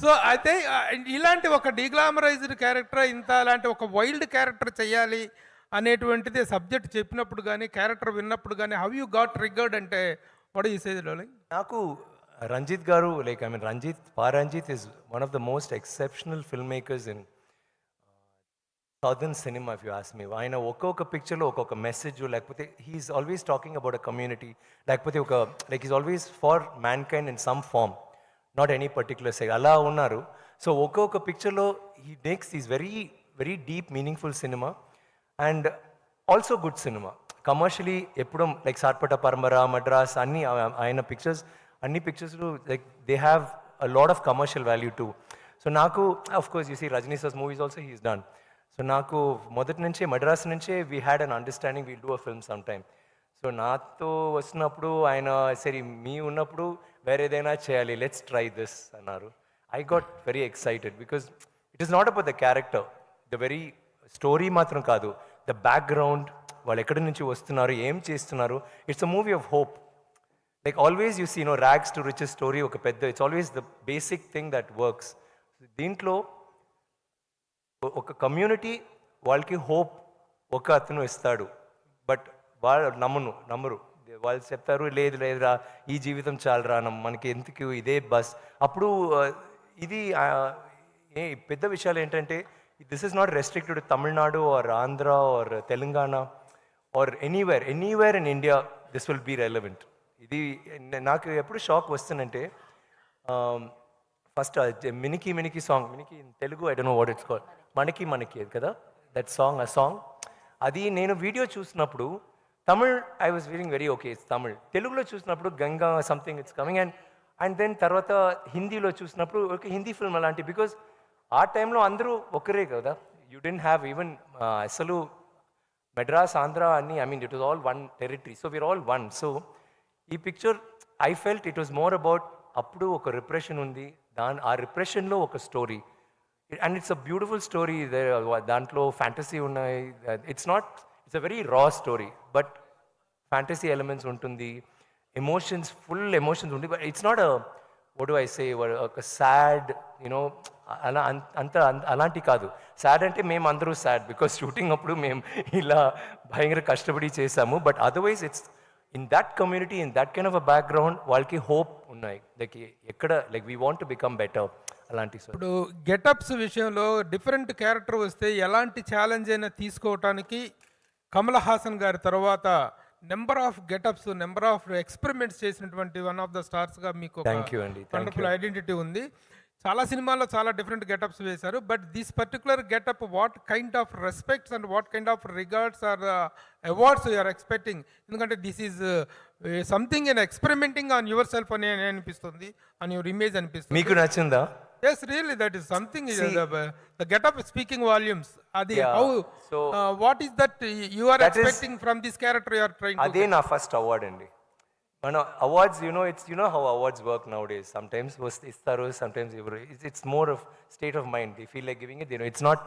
So అయితే ఇలాంటి ఒక డీగ్లామరైజ్డ్ క్యారెక్టర్ ఇంత అలాంటి ఒక వైల్డ్ క్యారెక్టర్ చేయాలి అనేటువంటిది సబ్జెక్ట్ చెప్పినప్పుడు కానీ క్యారెక్టర్ విన్నప్పుడు కానీ హౌ యూ గాట్ ట్రిగ్గర్డ్ అంటే వాట్ యూ సే డార్లింగ్? నాకు Ranjith garu like I mean Ranjith is one of the most exceptional film makers in southern cinema if you ask me. ఆయన ఒక్కొక్క పిక్చర్లో ఒక్కొక్క మెసేజ్, లేకపోతే he's always talking about a community, లేకపోతే ఒక like is always for mankind in some form, not any particular side అలా ఉన్నారు. So ఒక్కొక్క పిక్చర్లో he makes is very very deep meaningful cinema and also good cinema. Commercially ఎప్పుడు like Sarpatta Parampara, Madras అన్ని ఆయన pictures అన్ని పిక్చర్స్లు like they have a lot of commercial value too. So నాకు of course you see Rajini sir's movies also he's done. So నాకు మొదటి నుంచే మద్రాస్ నుంచే we had an understanding we'll do a film some time. So నాతో వస్తున్నప్పుడు ఆయన సరే మీ ఉన్నప్పుడు వేరే ఏదైనా చేయాలి, లెట్స్ ట్రై దిస్ అన్నారు. I got very excited because it is not about the character, the very story మాత్రం కాదు, ద బ్యాక్గ్రౌండ్, వాళ్ళు ఎక్కడి నుంచి వస్తున్నారు, ఏం చేస్తున్నారు. It's a movie of hope. Like always you see rags to riches story ఒక పెద్ద, it's always the basic thing that works. దీంట్లో ఒక కమ్యూనిటీ వాళ్ళకి హోప్ ఒక అతను ఇస్తాడు, బట్ వాళ్ళు నమ్మరు. వాళ్ళు చెప్తారు లేదు లేదురా ఈ జీవితం చాలరా, మనకి ఎందుకు ఇదే బస్. అప్పుడు ఇది పెద్ద విషయాలు ఏంటంటే this is not restricted Tamil Nadu or Andhra or Telangana or anywhere in India this will be relevant. ఇది నాకు ఎప్పుడు షాక్ వస్తుందంటే ఫస్ట్ మినికి సాంగ్, మినికి in Telugu I don't know what it's called, మనకి కదా దట్ సాంగ్, ఆ సాంగ్ అది నేను వీడియో చూసినప్పుడు Tamil I was feeling very okay it's Tamil. తెలుగులో చూసినప్పుడు Ganga something it's coming and then తర్వాత హిందీలో చూసినప్పుడు ఓకే హిందీ ఫిల్మ్ అలాంటి, బికాజ్ ఆ టైంలో అందరూ ఒకరే కదా, యూ డెంట్ హ్యావ్ ఈవెన్ అసలు మెడ్రాస్ ఆంధ్ర అన్ని I mean it was all one territory, so we're all one. So ఈ picture I felt it was more about అప్పుడు ఒక రిప్రెషన్ ఉంది, ఆ రిప్రెషన్లో ఒక story and it's a beautiful story. దాంట్లో ఫ్యాంటసీ ఉన్నాయి, it's a very raw story but fantasy elements ఉంటుంది, ఎమోషన్స్ ఫుల్ ఎమోషన్స్ ఉంటుంది. But it's not what do I say ఒక సాడ్ యూనో అలా అలాంటి కాదు. సాడ్ అంటే మేము అందరూ సాడ్ బికాస్ షూటింగ్ అప్పుడు మేము ఇలా భయంకర కష్టపడి చేసాము. But otherwise it's in that community, in that kind of a background వాళ్ళకి హోప్ ఉన్నాయి, లైక్ ఎక్కడ like we want to become better అలాంటి. ఇప్పుడు గెటప్స్ విషయంలో డిఫరెంట్ క్యారెక్టర్ వస్తే ఎలాంటి ఛాలెంజ్ అయినా తీసుకోవటానికి కమల్ హాసన్ గారి తర్వాత number of getups, number of experiments చేసినటువంటి వన్ ఆఫ్ ద స్టార్స్గా మీకు వండర్ఫుల్ ఐడెంటిటీ ఉంది. చాలా సినిమాల్లో చాలా డిఫరెంట్ గెటప్స్ వేశారు, but this particular getup what kind of respects and what kind of regards or awards you're expecting? ఎందుకంటే this is something in experimenting on your self అని అనిపిస్తుంది, ఆన్ యువర్ ఇమేజ్ అనిపిస్తుంది. మీకు నచ్చిందా? Yes, really, that is something. The get-up is speaking volumes. Adi, Yeah. how? So What is that you are expecting from this character you are trying to? అదే నా first award అండి. మన awards you know how awards work nowadays. Sometimes ఇస్తారు, sometimes ఇవ్వరు. It's more of state of mind. They feel like giving it, it's not.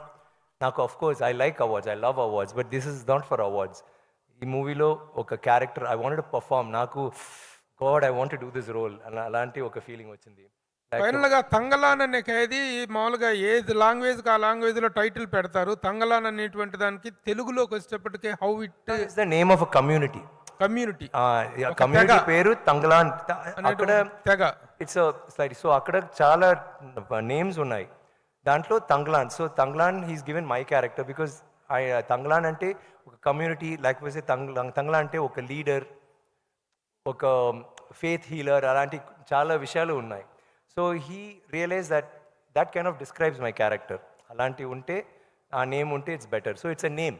నాకు of course I like awards, I love awards, but this is not for awards. ఈ మూవీలో ఒక character I wanted to perform, నాకు god I want to do this role అలాంటి ఒక feeling వచ్చింది. Final గా తంగలాన్ అనే ఖైదీ మామూలుగా ఏ లాంగ్వేజ్ ఆ లాంగ్వేజ్ లో టైటిల్ పెడతారు. తంగలాన్ అనేటువంటి దానికి తెలుగులోకి వచ్చేటప్పటికే how it is the name of a community. Community పేరు తంగలాన్. అక్కడ తెగ ఇట్స్ సో అక్కడ చాలా నేమ్స్ ఉన్నాయి, దాంట్లో Thangalaan. So Thangalaan he's given my character because Thangalaan అంటే ఒక కమ్యూనిటీ, లేకపోతే తంగలాన్ అంటే ఒక లీడర్, ఒక ఫేత్ హీలర్, అలాంటి చాలా విషయాలు ఉన్నాయి. So he realize that kind of describes my character. అలాంటివి ఉంటే ఆ నేమ్ ఉంటే it's better. So it's a name.